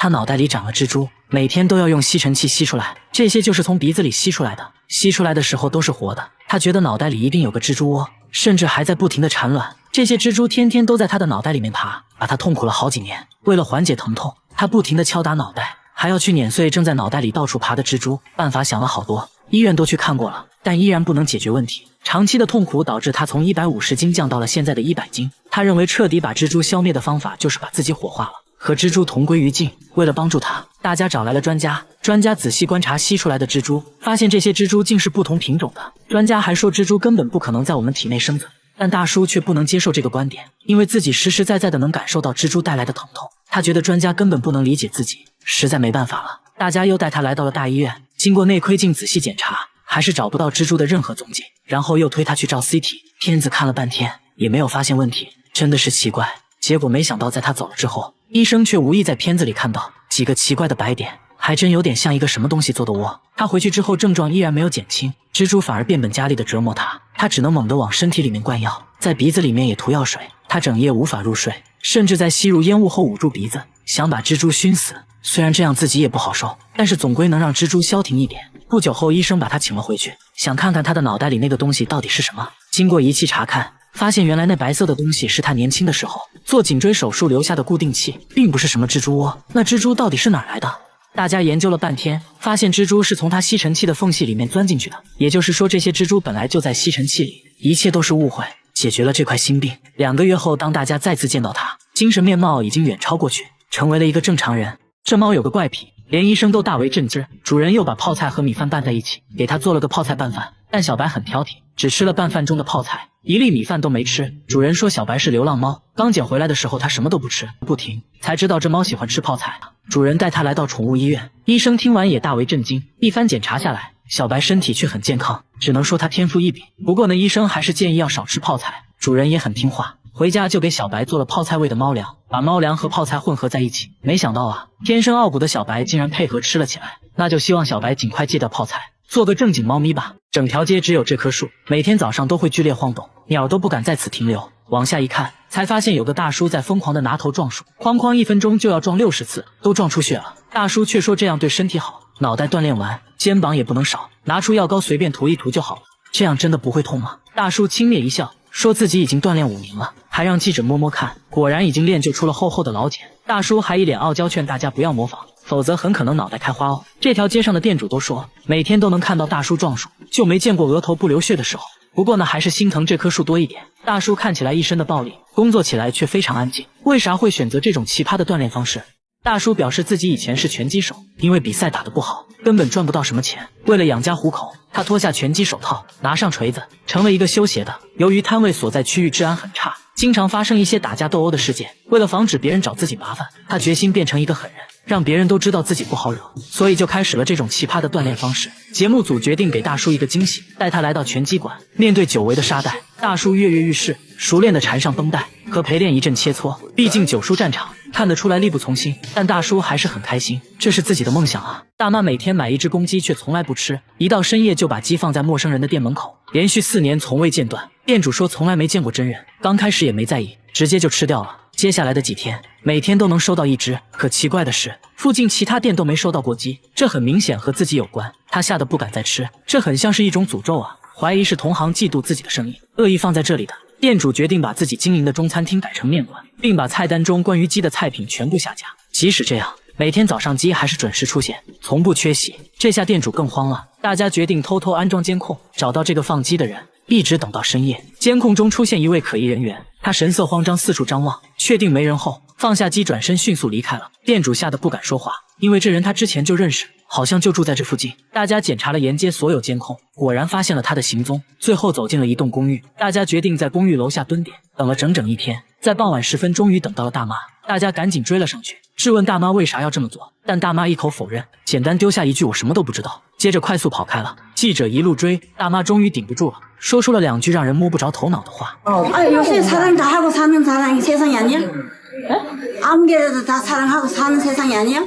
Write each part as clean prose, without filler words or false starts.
他脑袋里长了蜘蛛，每天都要用吸尘器吸出来，这些就是从鼻子里吸出来的，吸出来的时候都是活的。他觉得脑袋里一定有个蜘蛛窝，甚至还在不停地产卵。这些蜘蛛天天都在他的脑袋里面爬，把他痛苦了好几年。为了缓解疼痛，他不停地敲打脑袋，还要去碾碎正在脑袋里到处爬的蜘蛛。办法想了好多，医院都去看过了，但依然不能解决问题。长期的痛苦导致他从150斤降到了现在的100斤。他认为彻底把蜘蛛消灭的方法就是把自己火化了，和蜘蛛同归于尽。为了帮助他，大家找来了专家。专家仔细观察吸出来的蜘蛛，发现这些蜘蛛竟是不同品种的。专家还说蜘蛛根本不可能在我们体内生存，但大叔却不能接受这个观点，因为自己实实在在的能感受到蜘蛛带来的疼痛。他觉得专家根本不能理解自己，实在没办法了。大家又带他来到了大医院，经过内窥镜仔细检查，还是找不到蜘蛛的任何踪迹。然后又推他去照 CT， 片子看了半天也没有发现问题，真的是奇怪。结果没想到在他走了之后，医生却无意在片子里看到几个奇怪的白点，还真有点像一个什么东西做的窝。他回去之后症状依然没有减轻，蜘蛛反而变本加厉地折磨他，他只能猛地往身体里面灌药，在鼻子里面也涂药水。他整夜无法入睡，甚至在吸入烟雾后捂住鼻子，想把蜘蛛熏死。虽然这样自己也不好受，但是总归能让蜘蛛消停一点。不久后，医生把他请了回去，想看看他的脑袋里那个东西到底是什么。经过仪器查看，发现原来那白色的东西是他年轻的时候做颈椎手术留下的固定器，并不是什么蜘蛛窝。那蜘蛛到底是哪来的？大家研究了半天，发现蜘蛛是从他吸尘器的缝隙里面钻进去的，也就是说这些蜘蛛本来就在吸尘器里。一切都是误会，解决了这块心病。2个月后，当大家再次见到他，精神面貌已经远超过去，成为了一个正常人。这猫有个怪癖，连医生都大为震惊。主人又把泡菜和米饭拌在一起，给他做了个泡菜拌饭，但小白很挑剔，只吃了拌饭中的泡菜，一粒米饭都没吃。主人说小白是流浪猫，刚捡回来的时候他什么都不吃，不停，才知道这猫喜欢吃泡菜。主人带他来到宠物医院，医生听完也大为震惊。一番检查下来，小白身体却很健康，只能说他天赋异禀。不过呢，医生还是建议要少吃泡菜。主人也很听话，回家就给小白做了泡菜味的猫粮，把猫粮和泡菜混合在一起。没想到啊，天生傲骨的小白竟然配合吃了起来。那就希望小白尽快戒掉泡菜，做个正经猫咪吧。整条街只有这棵树，每天早上都会剧烈晃动，鸟都不敢在此停留。往下一看，才发现有个大叔在疯狂的拿头撞树，哐哐1分钟就要撞60次，都撞出血了。大叔却说这样对身体好，脑袋锻炼完，肩膀也不能少，拿出药膏随便涂一涂就好了。这样真的不会痛吗？大叔轻蔑一笑，说自己已经锻炼5年了，还让记者摸摸看，果然已经练就出了厚厚的老茧。大叔还一脸傲娇，劝大家不要模仿，否则很可能脑袋开花哦。这条街上的店主都说，每天都能看到大叔撞树，就没见过额头不流血的时候。不过呢，还是心疼这棵树多一点。大叔看起来一身的暴力，工作起来却非常安静，为啥会选择这种奇葩的锻炼方式？大叔表示自己以前是拳击手，因为比赛打得不好，根本赚不到什么钱。为了养家糊口，他脱下拳击手套，拿上锤子，成了一个修鞋的。由于摊位所在区域治安很差，经常发生一些打架斗殴的事件。为了防止别人找自己麻烦，他决心变成一个狠人，让别人都知道自己不好惹，所以就开始了这种奇葩的锻炼方式。节目组决定给大叔一个惊喜，带他来到拳击馆，面对久违的沙袋，大叔跃跃欲试，熟练地缠上绷带，和陪练一阵切磋。毕竟久输战场，看得出来力不从心，但大叔还是很开心，这是自己的梦想啊。大妈每天买一只公鸡，却从来不吃，一到深夜就把鸡放在陌生人的店门口，连续4年从未间断。店主说从来没见过真人，刚开始也没在意，直接就吃掉了。接下来的几天，每天都能收到1只。可奇怪的是，附近其他店都没收到过鸡，这很明显和自己有关。他吓得不敢再吃，这很像是一种诅咒啊！怀疑是同行嫉妒自己的生意，恶意放在这里的。店主决定把自己经营的中餐厅改成面馆，并把菜单中关于鸡的菜品全部下架。即使这样，每天早上鸡还是准时出现，从不缺席。这下店主更慌了，大家决定偷偷安装监控，找到这个放鸡的人。一直等到深夜，监控中出现一位可疑人员，他神色慌张，四处张望，确定没人后，放下鸡转身迅速离开了。店主吓得不敢说话，因为这人他之前就认识，好像就住在这附近。大家检查了沿街所有监控，果然发现了他的行踪，最后走进了一栋公寓。大家决定在公寓楼下蹲点，等了整整1天，在傍晚时分终于等到了大妈。大家赶紧追了上去，质问大妈为啥要这么做，但大妈一口否认，简单丢下一句我什么都不知道，接着快速跑开了。记者一路追，大妈终于顶不住了，说出了2句让人摸不着头脑的话。요새 사랑 다 하고 사는 사랑이 세상이 아니야? 아무개라도 다 사랑하고 사는 세상이 아니야?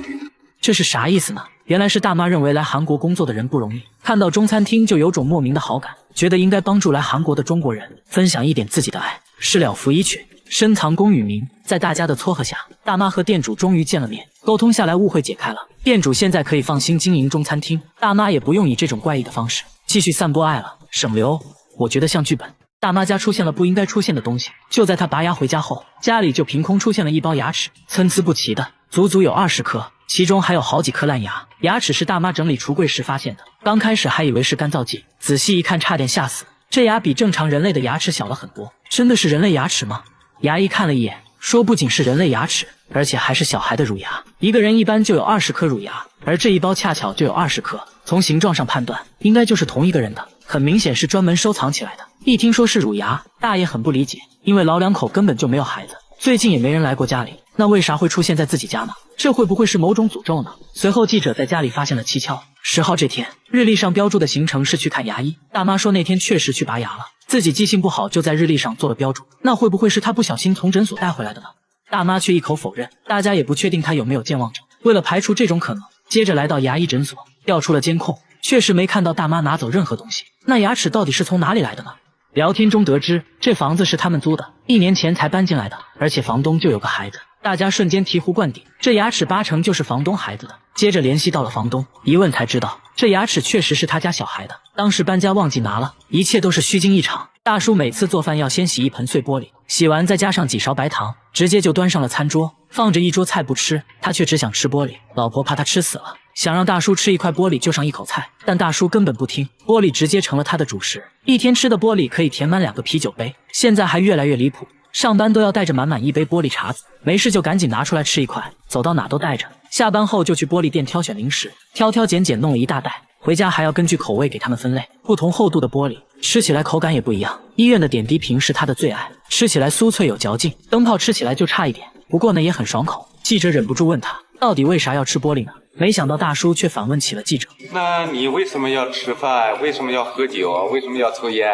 这是啥意思呢？原来是大妈认为来韩国工作的人不容易，看到中餐厅就有种莫名的好感，觉得应该帮助来韩国的中国人，分享一点自己的爱，是了拂衣裙。深藏功与名。在大家的撮合下，大妈和店主终于见了面，沟通下来，误会解开了。店主现在可以放心经营中餐厅，大妈也不用以这种怪异的方式继续散播爱了，省流。我觉得像剧本。大妈家出现了不应该出现的东西，就在她拔牙回家后，家里就凭空出现了一包牙齿，参差不齐的，足足有20颗，其中还有好几颗烂牙。牙齿是大妈整理橱柜时发现的，刚开始还以为是干燥剂，仔细一看差点吓死。这牙比正常人类的牙齿小了很多，真的是人类牙齿吗？牙医看了一眼，说不仅是人类牙齿，而且还是小孩的乳牙。一个人一般就有20颗乳牙，而这一包恰巧就有20颗，从形状上判断，应该就是同一个人的，很明显是专门收藏起来的。一听说是乳牙，大爷很不理解，因为老两口根本就没有孩子，最近也没人来过家里，那为啥会出现在自己家呢？这会不会是某种诅咒呢？随后记者在家里发现了蹊跷。10号这天，日历上标注的行程是去看牙医，大妈说那天确实去拔牙了，自己记性不好就在日历上做了标注，那会不会是她不小心从诊所带回来的呢？大妈却一口否认，大家也不确定她有没有健忘症。为了排除这种可能，接着来到牙医诊所，调出了监控，确实没看到大妈拿走任何东西。那牙齿到底是从哪里来的呢？聊天中得知，这房子是他们租的，1年前才搬进来的，而且房东就有个孩子。大家瞬间醍醐灌顶，这牙齿80%就是房东孩子的。接着联系到了房东，一问才知道，这牙齿确实是他家小孩的，当时搬家忘记拿了，一切都是虚惊一场。大叔每次做饭要先洗一盆碎玻璃，洗完再加上几勺白糖，直接就端上了餐桌，放着一桌菜不吃，他却只想吃玻璃。老婆怕他吃死了，想让大叔吃一块玻璃就上一口菜，但大叔根本不听，玻璃直接成了他的主食。一天吃的玻璃可以填满2个啤酒杯，现在还越来越离谱，上班都要带着满满一杯玻璃碴子，没事就赶紧拿出来吃一块，走到哪都带着。下班后就去玻璃店挑选零食，挑挑拣拣弄了一大袋，回家还要根据口味给他们分类，不同厚度的玻璃吃起来口感也不一样。医院的点滴瓶是他的最爱，吃起来酥脆有嚼劲，灯泡吃起来就差一点，不过呢也很爽口。记者忍不住问他，到底为啥要吃玻璃呢？没想到大叔却反问起了记者，那你为什么要吃饭？为什么要喝酒？为什么要抽烟？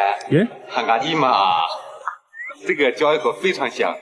喊咖喱嘛，这个嚼一口非常香。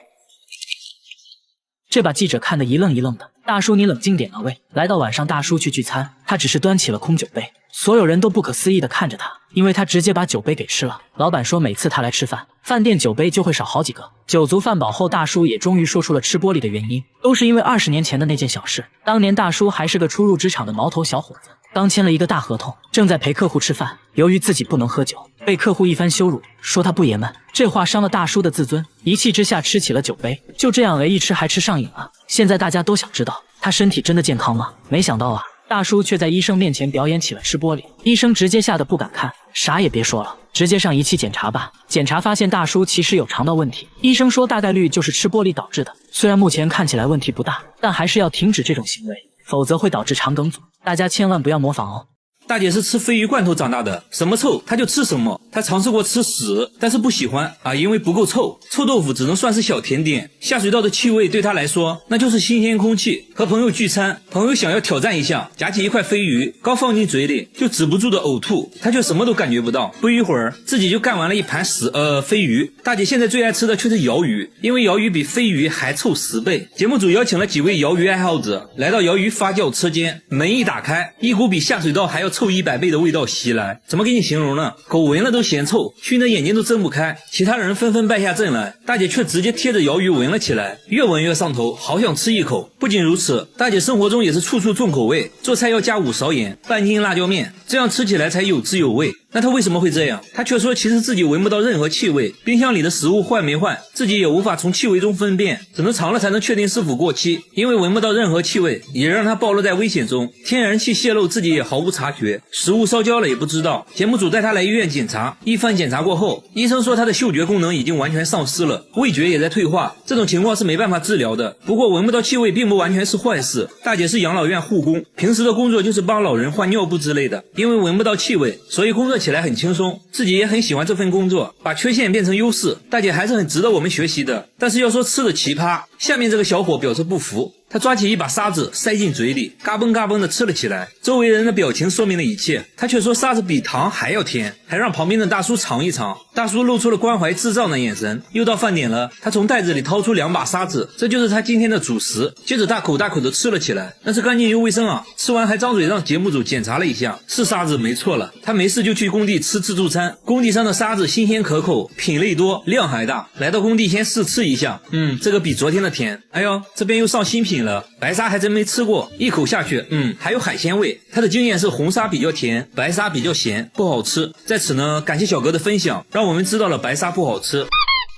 这把记者看得一愣一愣的。大叔你冷静点啊喂！来到晚上，大叔去聚餐，他只是端起了空酒杯，所有人都不可思议地看着他，因为他直接把酒杯给吃了。老板说每次他来吃饭，饭店酒杯就会少好几个。酒足饭饱后，大叔也终于说出了吃玻璃的原因，都是因为20年前的那件小事。当年大叔还是个初入职场的毛头小伙子，刚签了一个大合同，正在陪客户吃饭，由于自己不能喝酒，被客户一番羞辱，说他不爷们。这话伤了大叔的自尊，一气之下吃起了酒杯，就这样一吃还吃上瘾了。现在大家都想知道他身体真的健康吗？没想到啊，大叔却在医生面前表演起了吃玻璃，医生直接吓得不敢看，啥也别说了，直接上仪器检查吧。检查发现大叔其实有肠道问题，医生说大概率就是吃玻璃导致的，虽然目前看起来问题不大，但还是要停止这种行为，否则会导致肠梗阻，大家千万不要模仿哦。大姐是吃鲱鱼罐头长大的，什么臭她就吃什么。她尝试过吃屎，但是不喜欢啊，因为不够臭。臭豆腐只能算是小甜点，下水道的气味对她来说那就是新鲜空气。和朋友聚餐，朋友想要挑战一下，夹起一块鲱鱼，刚放进嘴里就止不住的呕吐，她却什么都感觉不到。不一会儿，自己就干完了一盘鲱鱼。大姐现在最爱吃的却是鳐鱼，因为鳐鱼比鲱鱼还臭10倍。节目组邀请了几位鳐鱼爱好者来到鳐鱼发酵车间，门一打开，一股比下水道还要臭100倍的味道袭来，怎么给你形容呢？狗闻了都嫌臭，熏得眼睛都睁不开。其他人纷纷败下阵来，大姐却直接贴着鳐鱼闻了起来，越闻越上头，好想吃一口。不仅如此，大姐生活中也是处处重口味，做菜要加5勺盐，半斤辣椒面，这样吃起来才有滋有味。那她为什么会这样？她却说其实自己闻不到任何气味，冰箱里的食物坏没坏，自己也无法从气味中分辨，只能尝了才能确定是否过期。因为闻不到任何气味，也让她暴露在危险中，天然气泄漏自己也毫无察觉，食物烧焦了也不知道。节目组带她来医院检查，一番检查过后，医生说她的嗅觉功能已经完全丧失了，味觉也在退化，这种情况是没办法治疗的。不过闻不到气味并不完全是坏事，大姐是养老院护工，平时的工作就是帮老人换尿布之类的，因为闻不到气味，所以工作起来很轻松，自己也很喜欢这份工作，把缺陷变成优势，大姐还是很值得我们学习的。但是要说吃的奇葩，下面这个小伙表示不服。他抓起一把沙子塞进嘴里，嘎嘣嘎嘣的吃了起来。周围人的表情说明了一切，他却说沙子比糖还要甜，还让旁边的大叔尝一尝。大叔露出了关怀智障的眼神。又到饭点了，他从袋子里掏出2把沙子，这就是他今天的主食。接着大口大口的吃了起来，那是干净又卫生啊！吃完还张嘴让节目组检查了一下，是沙子没错了。他没事就去工地吃自助餐，工地上的沙子新鲜可口，品类多，量还大。来到工地先试吃一下，这个比昨天的甜。哎呦，这边又上新品了，白沙还真没吃过，一口下去，还有海鲜味。他的经验是红沙比较甜，白沙比较咸，不好吃。在此呢，感谢小哥的分享，让我们知道了白沙不好吃。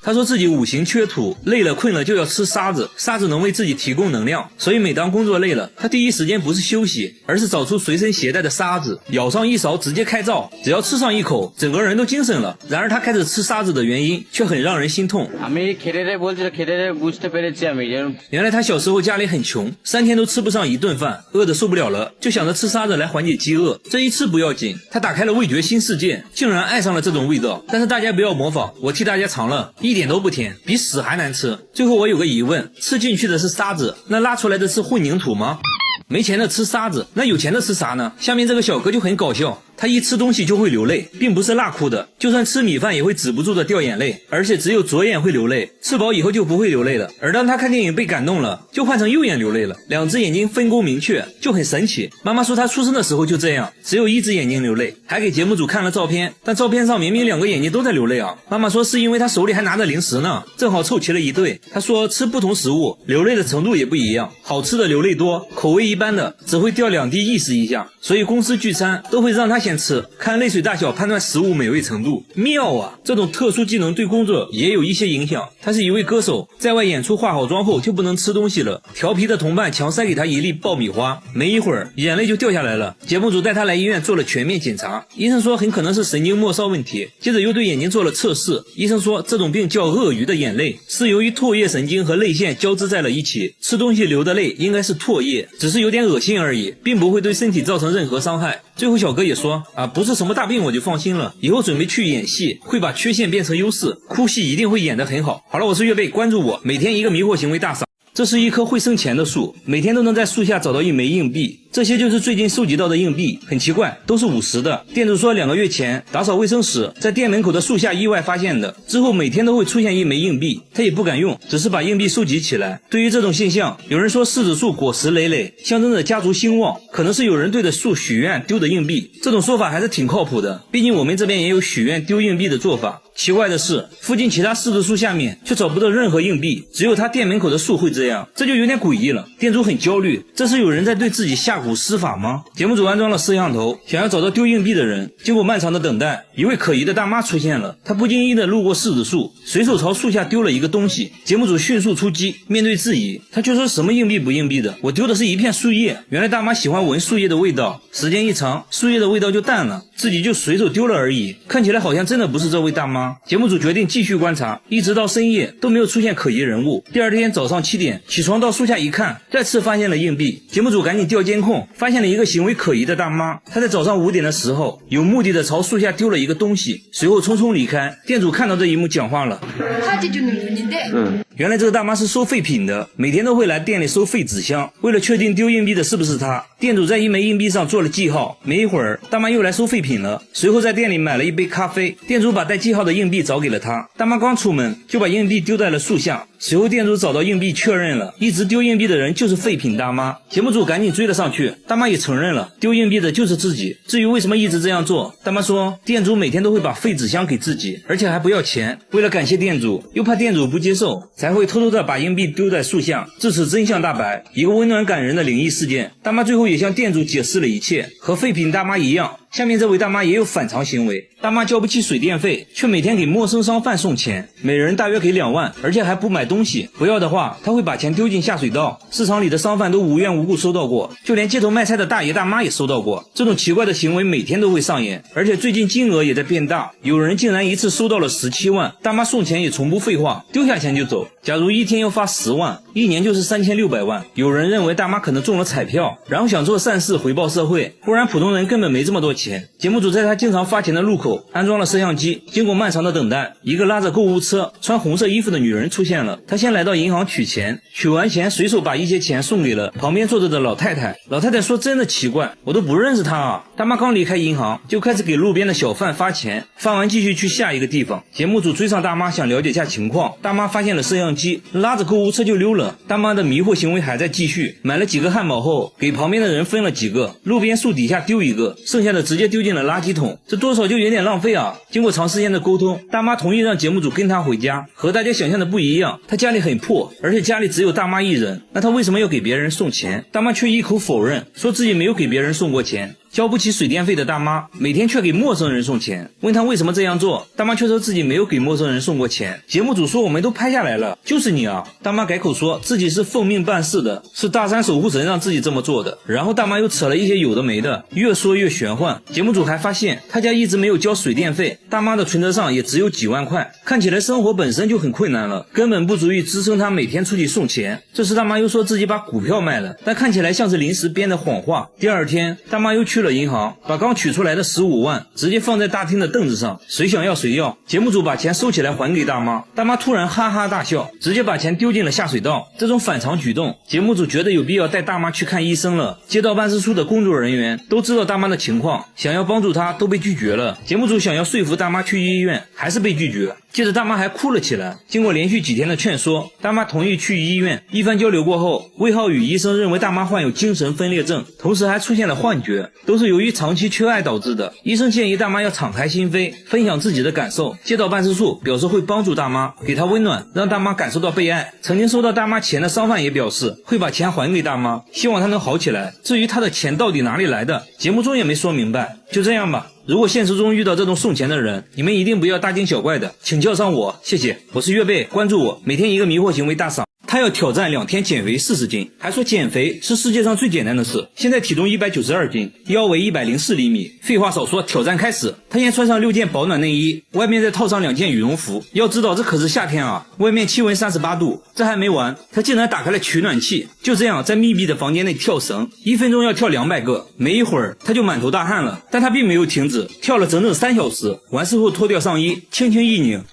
他说自己五行缺土，累了困了就要吃沙子，沙子能为自己提供能量，所以每当工作累了，他第一时间不是休息，而是找出随身携带的沙子，舀上一勺直接开灶，只要吃上一口，整个人都精神了。然而他开始吃沙子的原因却很让人心痛。原来他小时候家里很穷，3天都吃不上一顿饭，饿得受不了了，就想着吃沙子来缓解饥饿。这一吃不要紧，他打开了味觉新世界，竟然爱上了这种味道。但是大家不要模仿，我替大家尝了，一点都不甜，比屎还难吃。最后我有个疑问，吃进去的是沙子，那拉出来的是混凝土吗？没钱的吃沙子，那有钱的吃啥呢？下面这个小哥就很搞笑，他一吃东西就会流泪，并不是辣哭的，就算吃米饭也会止不住的掉眼泪，而且只有左眼会流泪，吃饱以后就不会流泪了。而当他看电影被感动了，就换成右眼流泪了，2只眼睛分工明确，就很神奇。妈妈说他出生的时候就这样，只有1只眼睛流泪，还给节目组看了照片，但照片上明明2个眼睛都在流泪啊。妈妈说是因为他手里还拿着零食呢，正好凑齐了一对。他说吃不同食物流泪的程度也不一样，好吃的流泪多，口味一般的只会掉2滴意识一下，所以公司聚餐都会让他先吃，看泪水大小判断食物美味程度。妙啊，这种特殊技能对工作也有一些影响。他是一位歌手，在外演出化好妆后就不能吃东西了，调皮的同伴强塞给他一粒爆米花，没一会儿眼泪就掉下来了。节目组带他来医院做了全面检查，医生说很可能是神经末梢问题，接着又对眼睛做了测试，医生说这种病叫鳄鱼的眼泪，是由于唾液神经和泪腺交织在了一起，吃东西流的泪应该是唾液，只是有点恶心而已，并不会对身体造成任何伤害。最后小哥也说不是什么大病我就放心了，以后准备去演戏，会把缺陷变成优势，哭戏一定会演得很好。好了，我是岳贝，关注我，每天一个迷惑行为大赏。这是一棵会生钱的树，每天都能在树下找到1枚硬币，这些就是最近收集到的硬币，很奇怪，都是50的。店主说2个月前打扫卫生时，在店门口的树下意外发现的，之后每天都会出现1枚硬币，他也不敢用，只是把硬币收集起来。对于这种现象，有人说柿子树果实累累，象征着家族兴旺，可能是有人对着树许愿丢的硬币，这种说法还是挺靠谱的，毕竟我们这边也有许愿丢硬币的做法。奇怪的是，附近其他柿子树下面却找不到任何硬币，只有他店门口的树会这样，这就有点诡异了。店主很焦虑，这是有人在对自己下蛊施法吗？节目组安装了摄像头，想要找到丢硬币的人。经过漫长的等待，一位可疑的大妈出现了，她不经意地路过柿子树，随手朝树下丢了一个东西。节目组迅速出击，面对质疑，她却说什么硬币不硬币的，我丢的是一片树叶。原来大妈喜欢闻树叶的味道，时间一长，树叶的味道就淡了，自己就随手丢了而已，看起来好像真的不是这位大妈。节目组决定继续观察，一直到深夜都没有出现可疑人物。第二天早上7点起床到树下一看，再次发现了硬币。节目组赶紧调监控，发现了一个行为可疑的大妈，她在早上5点的时候有目的的朝树下丢了一个东西，随后匆匆离开。店主看到这一幕讲话了，原来这个大妈是收废品的，每天都会来店里收废纸箱。为了确定丢硬币的是不是她，店主在1枚硬币上做了记号。没一会儿大妈又来收废品了，随后在店里买了1杯咖啡，店主把带记号的硬币找给了她。大妈刚出门就把硬币丢在了树下，随后店主找到硬币确认了，一直丢硬币的人就是废品大妈。节目组赶紧追了上去，大妈也承认了丢硬币的就是自己。至于为什么一直这样做，大妈说店主每天都会把废纸箱给自己，而且还不要钱，为了感谢店主又怕店主不接受，才会偷偷的把硬币丢在树下。至此真相大白，一个温暖感人的灵异事件。大妈最后也向店主解释了一切，和废品大妈一样，下面这位大妈也有反常行为。大妈交不起水电费，却每天给陌生商贩送钱，每人大约给2万，而且还不买东西，不要的话她会把钱丢进下水道。市场里的商贩都无缘无故收到过，就连街头卖菜的大爷大妈也收到过。这种奇怪的行为每天都会上演，而且最近金额也在变大，有人竟然一次收到了17万。大妈送钱也从不废话，丢下钱就走，假如一天要发10万，1年就是3600万。有人认为大妈可能中了彩票，然后想做善事回报社会，不然普通人根本没这么多钱。钱。节目组在他经常花钱的路口安装了摄像机，经过漫长的等待，一个拉着购物车穿红色衣服的女人出现了。她先来到银行取钱，取完钱随手把一些钱送给了旁边坐着的老太太。老太太说，真的奇怪，我都不认识她啊。大妈刚离开银行就开始给路边的小贩发钱，发完继续去下一个地方。节目组追上大妈想了解下情况，大妈发现了摄像机，拉着购物车就溜了。大妈的迷惑行为还在继续，买了几个汉堡后给旁边的人分了几个，路边树底下丢一个，剩下的直接丢进了垃圾桶，这多少就有点浪费啊。经过长时间的沟通，大妈同意让节目组跟她回家。和大家想象的不一样，她家里很破，而且家里只有大妈一人，那她为什么要给别人送钱？大妈却一口否认，说自己没有给别人送过钱。交不起水电费的大妈每天却给陌生人送钱，问她为什么这样做，大妈却说自己没有给陌生人送过钱。节目组说我们都拍下来了，就是你啊。大妈改口说自己是奉命办事的，是大山守护神让自己这么做的。然后大妈又扯了一些有的没的，越说越玄幻。节目组还发现他家一直没有交水电费，大妈的存折上也只有几万块，看起来生活本身就很困难了，根本不足以支撑他每天出去送钱。这时大妈又说自己把股票卖了，但看起来像是临时编的谎话。第二天大妈又去了银行，把刚取出来的15万直接放在大厅的凳子上，谁想要谁要。节目组把钱收起来还给大妈，大妈突然哈哈大笑，直接把钱丢进了下水道。这种反常举动，节目组觉得有必要带大妈去看医生了。街道办事处的工作人员都知道大妈的情况，想要帮助她都被拒绝了。节目组想要说服大妈去医院，还是被拒绝。接着大妈还哭了起来。经过连续几天的劝说，大妈同意去医院。一番交流过后，魏浩宇医生认为大妈患有精神分裂症，同时还出现了幻觉，都是由于长期缺爱导致的。医生建议大妈要敞开心扉，分享自己的感受。街道办事处表示会帮助大妈，给她温暖，让大妈感受到被爱。曾经收到大妈钱的商贩也表示会把钱还给大妈，希望她能好起来。至于她的钱到底哪里来的，节目中也没说明白。就这样吧，如果现实中遇到这种送钱的人，你们一定不要大惊小怪的，请叫上我，谢谢。我是月贝，关注我，每天一个迷惑行为大赏。他要挑战2天减肥40斤，还说减肥是世界上最简单的事。现在体重192斤，腰围104厘米。废话少说，挑战开始。他先穿上6件保暖内衣，外面再套上2件羽绒服。要知道这可是夏天啊，外面气温38度。这还没完，他竟然打开了取暖器，就这样在密闭的房间内跳绳，1分钟要跳200个。没一会儿他就满头大汗了，但他并没有停止，跳了整整3小时。完事后脱掉上衣，轻轻一拧。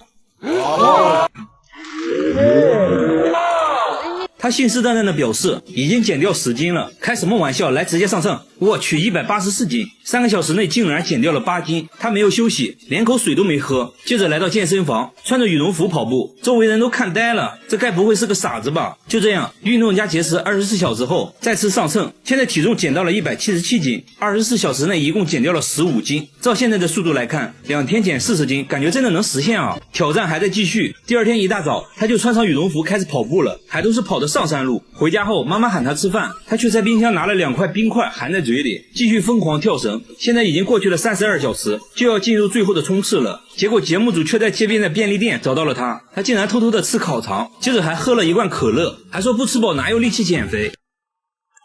他信誓旦旦地表示已经减掉10斤了，开什么玩笑，来直接上秤。我去，184斤，3个小时内竟然减掉了8斤。他没有休息，连口水都没喝，接着来到健身房，穿着羽绒服跑步，周围人都看呆了，这该不会是个傻子吧？就这样运动加节食24小时后再次上秤，现在体重减到了177斤，24小时内一共减掉了15斤。照现在的速度来看，2天减40斤，感觉真的能实现啊！挑战还在继续。第二天一大早，他就穿上羽绒服开始跑步了，还都是跑的上山路。回家后妈妈喊他吃饭，他却在冰箱拿了2块冰块含在嘴里，继续疯狂跳绳。现在已经过去了32小时，就要进入最后的冲刺了。结果节目组却在街边的便利店找到了他，他竟然偷偷的吃烤肠，接着还喝了1罐可乐，还说不吃饱哪有力气减肥。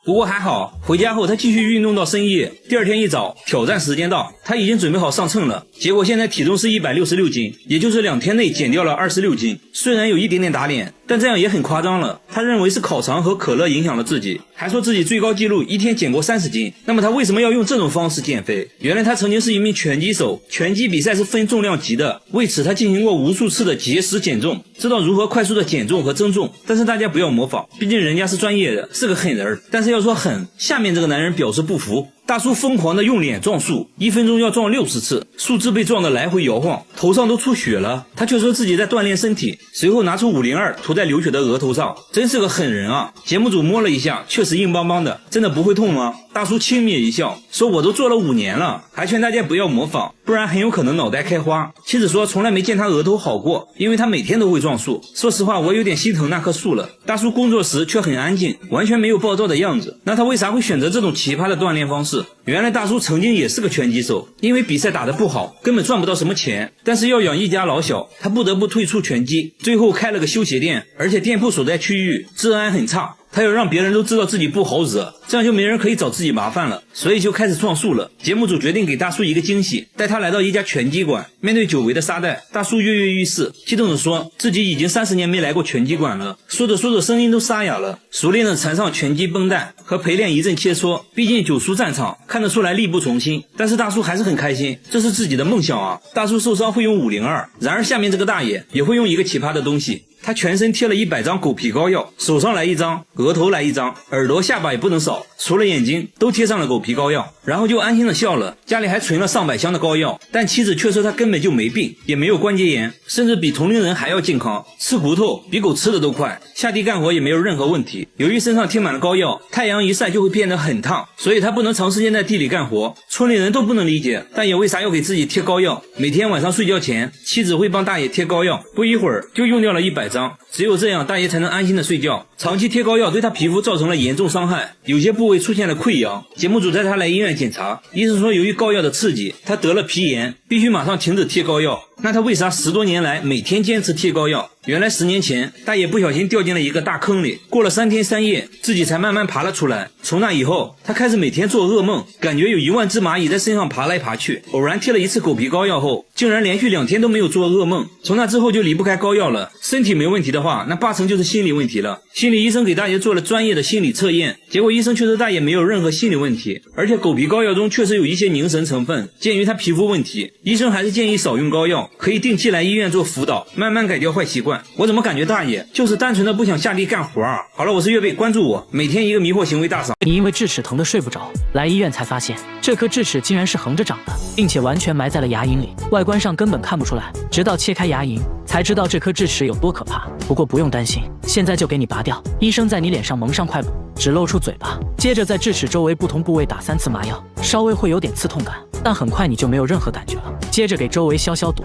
不过还好，回家后他继续运动到深夜。第二天一早，挑战时间到，他已经准备好上秤了。结果现在体重是166斤，也就是2天内减掉了26斤。虽然有一点点打脸，但这样也很夸张了。他认为是烤肠和可乐影响了自己，还说自己最高纪录1天减过30斤。那么他为什么要用这种方式减肥？原来他曾经是一名拳击手，拳击比赛是分重量级的，为此他进行过无数次的节食减重，知道如何快速的减重和增重。但是大家不要模仿，毕竟人家是专业的，是个狠人。但是要说狠，下面这个男人表示不服。大叔疯狂的用脸撞树，1分钟要撞60次，树枝被撞得来回摇晃，头上都出血了。他却说自己在锻炼身体，随后拿出502涂在流血的额头上，真是个狠人啊！节目组摸了一下，确实硬邦邦的，真的不会痛吗？大叔轻蔑一笑，说我都做了5年了，还劝大家不要模仿，不然很有可能脑袋开花。妻子说从来没见他额头好过，因为他每天都会撞树。说实话，我有点心疼那棵树了。大叔工作时却很安静，完全没有暴躁的样子，那他为啥会选择这种奇葩的锻炼方式？原来大叔曾经也是个拳击手，因为比赛打得不好，根本赚不到什么钱，但是要养一家老小，他不得不退出拳击，最后开了个修鞋店，而且店铺所在区域治安很差。他他要让别人都知道自己不好惹，这样就没人可以找自己麻烦了，所以就开始创树了。节目组决定给大叔一个惊喜，带他来到一家拳击馆。面对久违的沙袋，大叔跃跃欲试，激动地说自己已经30年没来过拳击馆了。说着说着声音都沙哑了，熟练地缠上拳击绷带，和陪练一阵切磋。毕竟久出战场，看得出来力不从心，但是大叔还是很开心，这是自己的梦想啊。大叔受伤会用502，然而下面这个大爷也会用一个奇葩的东西。他全身贴了100张狗皮膏药，手上来1张，额头来1张，耳朵下巴也不能少，除了眼睛都贴上了狗皮膏药，然后就安心的笑了。家里还存了上百箱的膏药，但妻子却说他根本就没病，也没有关节炎，甚至比同龄人还要健康，吃骨头比狗吃的都快，下地干活也没有任何问题。由于身上贴满了膏药，太阳一晒就会变得很烫，所以他不能长时间在地里干活。村里人都不能理解大爷为啥要给自己贴膏药。每天晚上睡觉前，妻子会帮大爷贴膏药，不一会儿就用掉了100张，只有这样大爷才能安心的睡觉。长期贴膏药对他皮肤造成了严重伤害，有些部位出现了溃疡。节目组带他来医院检查，医生说由于膏药的刺激，他得了皮炎，必须马上停止贴膏药。那他为啥10多年来每天坚持贴膏药？原来10年前大爷不小心掉进了一个大坑里，过了3天3夜自己才慢慢爬了出来。从那以后他开始每天做噩梦，感觉有1万只蚂蚁在身上爬来爬去。偶然贴了一次狗皮膏药后，竟然连续2天都没有做噩梦。从那之后就离不开膏药了。身体没问题的话，那8成就是心理问题了。心理医生给大爷做了专业的心理测验，结果医生却说大爷没有任何心理问题，而且狗皮膏药中确实有一些凝神成分，鉴于他皮肤问题，医生还是建议少用膏药，可以定期来医院做辅导，慢慢改掉坏习惯。我怎么感觉大爷就是单纯的不想下地干活啊？好了，我是岳贝，关注我，每天一个迷惑行为大赏。你因为智齿疼得睡不着，来医院才发现这颗智齿竟然是横着长的，并且完全埋在了牙龈里，外观上根本看不出来，直到切开牙龈才知道这颗智齿有多可怕。不过不用担心，现在就给你拔掉。医生在你脸上蒙上块布，只露出嘴巴，接着在智齿周围不同部位打3次麻药，稍微会有点刺痛感，但很快你就没有任何感觉了。接着给周围消毒。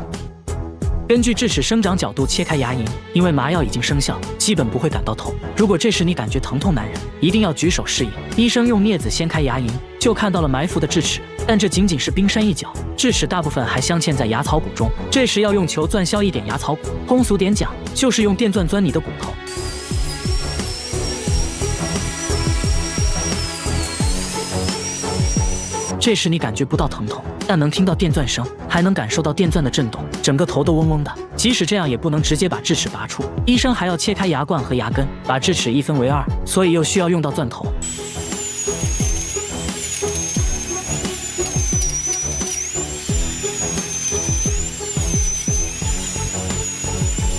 根据智齿生长角度切开牙龈，因为麻药已经生效，基本不会感到痛。如果这时你感觉疼痛难忍，一定要举手示意。医生用镊子掀开牙龈，就看到了埋伏的智齿，但这仅仅是冰山一角，智齿大部分还镶嵌在牙槽骨中。这时要用球钻削一点牙槽骨，通俗点讲，就是用电钻钻你的骨头。这时你感觉不到疼痛，但能听到电钻声，还能感受到电钻的震动，整个头都嗡嗡的。即使这样也不能直接把智齿拔出，医生还要切开牙冠和牙根，把智齿一分为2，所以又需要用到钻头。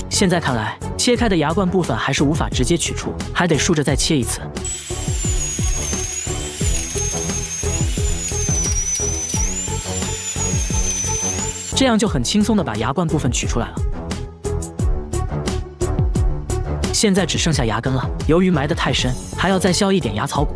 现在看来，切开的牙冠部分还是无法直接取出，还得竖着再切一次。这样就很轻松地把牙冠部分取出来了。现在只剩下牙根了，由于埋得太深，还要再削一点牙槽骨。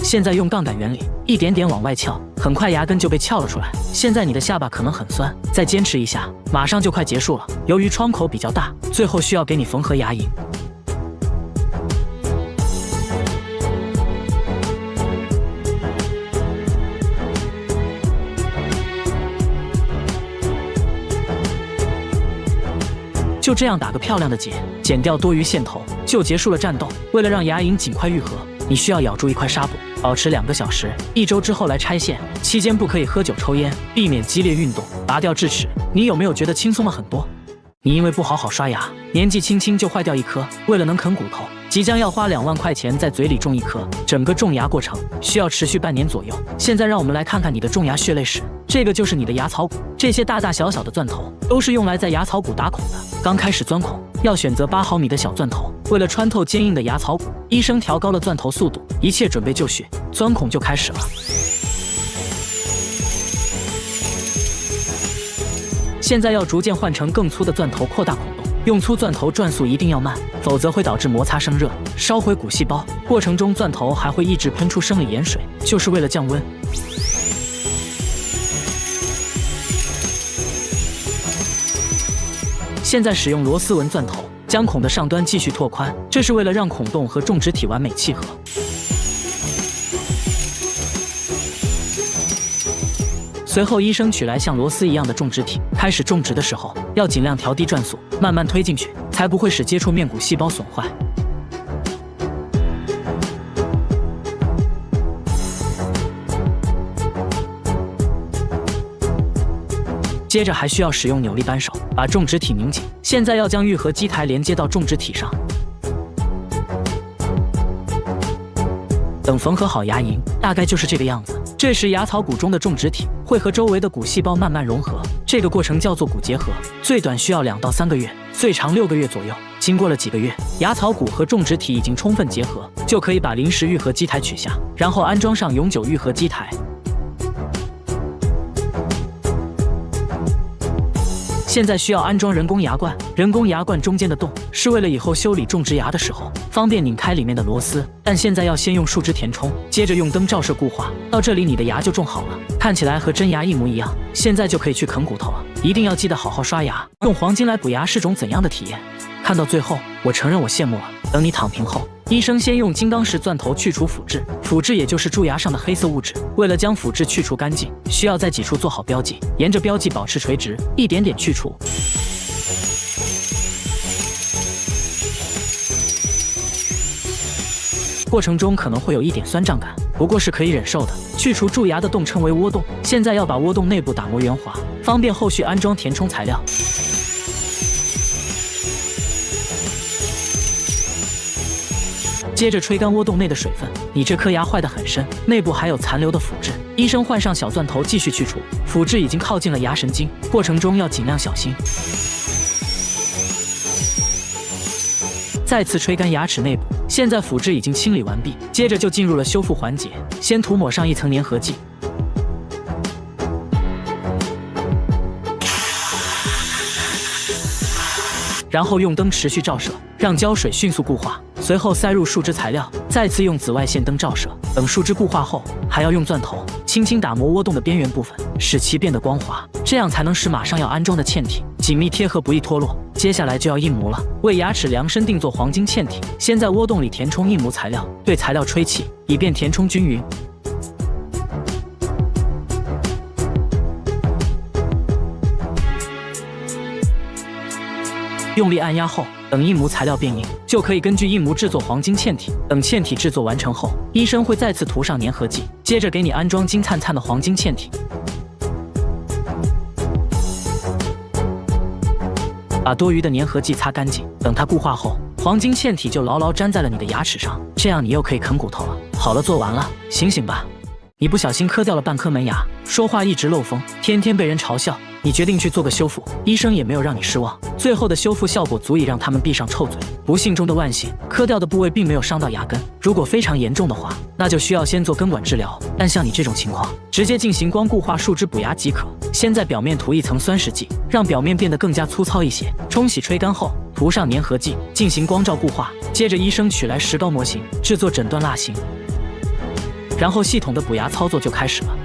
现在用杠杆原理，一点点往外撬，很快牙根就被撬了出来。现在你的下巴可能很酸，再坚持一下，马上就快结束了。由于窗口比较大，最后需要给你缝合牙龈。就这样打个漂亮的结，剪掉多余线头，就结束了战斗。为了让牙龈尽快愈合，你需要咬住一块纱布，保持2个小时，1周之后来拆线，期间不可以喝酒抽烟，避免激烈运动。拔掉智齿，你有没有觉得轻松了很多？你因为不好好刷牙，年纪轻轻就坏掉一颗，为了能啃骨头，即将要花2万块钱在嘴里种一颗，整个种牙过程需要持续半年左右。现在让我们来看看你的种牙血泪史。这个就是你的牙槽骨，这些大大小小的钻头都是用来在牙槽骨打孔的。刚开始钻孔要选择8毫米的小钻头，为了穿透坚硬的牙槽骨，医生调高了钻头速度。一切准备就绪，钻孔就开始了。现在要逐渐换成更粗的钻头，扩大孔洞。用粗钻头转速一定要慢，否则会导致摩擦生热，烧毁骨细胞。过程中钻头还会一直喷出生理盐水，就是为了降温。现在使用螺丝纹钻头，将孔的上端继续拓宽，这是为了让孔洞和种植体完美契合。随后医生取来像螺丝一样的种植体，开始种植的时候要尽量调低转速，慢慢推进去，才不会使接触面骨细胞损坏。接着还需要使用扭力扳手把种植体拧紧。现在要将愈合基台连接到种植体上。等缝合好牙龈，大概就是这个样子。这时牙槽骨中的种植体会和周围的骨细胞慢慢融合，这个过程叫做骨结合，最短需要2到3个月，最长6个月左右。经过了几个月，牙槽骨和种植体已经充分结合，就可以把临时愈合基台取下，然后安装上永久愈合基台。现在需要安装人工牙冠，人工牙冠中间的洞是为了以后修理种植牙的时候方便拧开里面的螺丝，但现在要先用树脂填充，接着用灯照射固化，到这里你的牙就种好了，看起来和真牙一模一样。现在就可以去啃骨头了，一定要记得好好刷牙。用黄金来补牙是种怎样的体验？看到最后，我承认我羡慕了。等你躺平后，医生先用金刚石钻头去除腐质，腐质也就是蛀牙上的黑色物质。为了将腐质去除干净，需要在几处做好标记，沿着标记保持垂直，一点点去除。过程中可能会有一点酸胀感，不过是可以忍受的。去除蛀牙的洞称为窝洞，现在要把窝洞内部打磨圆滑，方便后续安装填充材料。接着吹干窝洞内的水分，你这颗牙坏得很深，内部还有残留的腐质。医生换上小钻头继续去除，腐质已经靠近了牙神经，过程中要尽量小心。再次吹干牙齿内部，现在腐质已经清理完毕，接着就进入了修复环节，先涂抹上一层粘合剂。然后用灯持续照射，让胶水迅速固化，随后塞入树脂材料，再次用紫外线灯照射。等树脂固化后，还要用钻头轻轻打磨窝洞的边缘部分，使其变得光滑，这样才能使马上要安装的嵌体紧密贴合，不易脱落。接下来就要印模了，为牙齿量身定做黄金嵌体。先在窝洞里填充印模材料，对材料吹气，以便填充均匀。用力按压后，等印模材料变硬，就可以根据印模制作黄金嵌体。等嵌体制作完成后，医生会再次涂上粘合剂，接着给你安装金灿灿的黄金嵌体。把多余的粘合剂擦干净，等它固化后，黄金嵌体就牢牢粘在了你的牙齿上，这样你又可以啃骨头了。好了，做完了，醒醒吧！你不小心磕掉了半颗门牙，说话一直漏风，天天被人嘲笑。你决定去做个修复，医生也没有让你失望，最后的修复效果足以让他们闭上臭嘴。不幸中的万幸，磕掉的部位并没有伤到牙根，如果非常严重的话，那就需要先做根管治疗。但像你这种情况，直接进行光固化树脂补牙即可。先在表面涂一层酸蚀剂，让表面变得更加粗糙一些，冲洗吹干后，涂上粘合剂，进行光照固化。接着医生取来石膏模型，制作诊断蜡型，然后系统的补牙操作就开始了。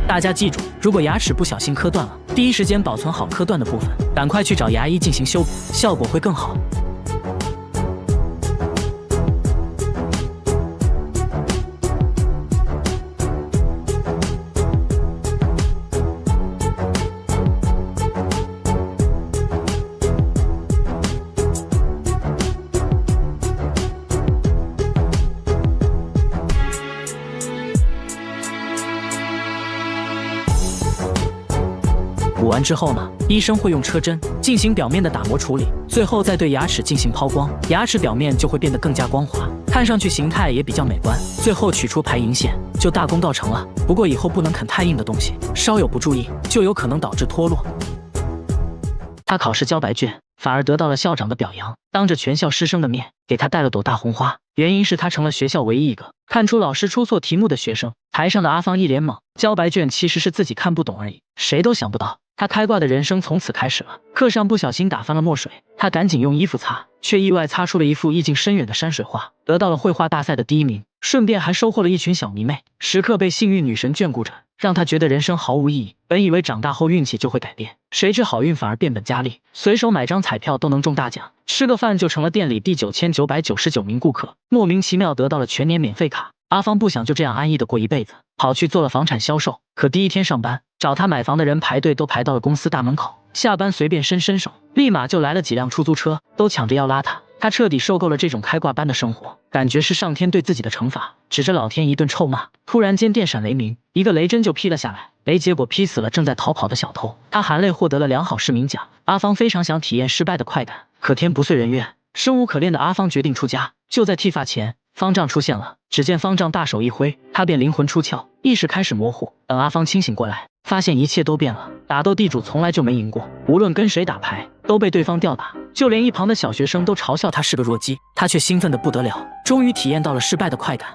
大家记住，如果牙齿不小心磕断了，第一时间保存好磕断的部分，赶快去找牙医进行修补，效果会更好。补完之后呢，医生会用车针进行表面的打磨处理，最后再对牙齿进行抛光，牙齿表面就会变得更加光滑，看上去形态也比较美观。最后取出排龈线，就大功告成了。不过以后不能啃太硬的东西，稍有不注意就有可能导致脱落。他考试交白卷，反而得到了校长的表扬，当着全校师生的面给他带了朵大红花。原因是他成了学校唯一一个看出老师出错题目的学生。台上的阿芳一脸懵，交白卷其实是自己看不懂而已，谁都想不到他开挂的人生从此开始了。课上不小心打翻了墨水，他赶紧用衣服擦，却意外擦出了一幅意境深远的山水画，得到了绘画大赛的第1名，顺便还收获了一群小迷妹，时刻被幸运女神眷顾着，让他觉得人生毫无意义。本以为长大后运气就会改变，谁知好运反而变本加厉，随手买张彩票都能中大奖，吃个饭就成了店里第9999名顾客，莫名其妙得到了全年免费卡。阿芳不想就这样安逸的过一辈子，跑去做了房产销售。可第1天上班，找他买房的人排队都排到了公司大门口，下班随便伸手，立马就来了几辆出租车，都抢着要拉他。他彻底受够了这种开挂般的生活，感觉是上天对自己的惩罚，指着老天一顿臭骂。突然间电闪雷鸣，一个雷针就劈了下来，雷结果劈死了正在逃跑的小偷。他含泪获得了良好市民奖。阿芳非常想体验失败的快感，可天不遂人愿，生无可恋的阿芳决定出家。就在剃发前，方丈出现了，只见方丈大手一挥，他便灵魂出窍，意识开始模糊。等阿芳清醒过来，发现一切都变了。打斗地主从来就没赢过，无论跟谁打牌都被对方吊打，就连一旁的小学生都嘲笑他是个弱鸡，他却兴奋得不得了，终于体验到了失败的快感。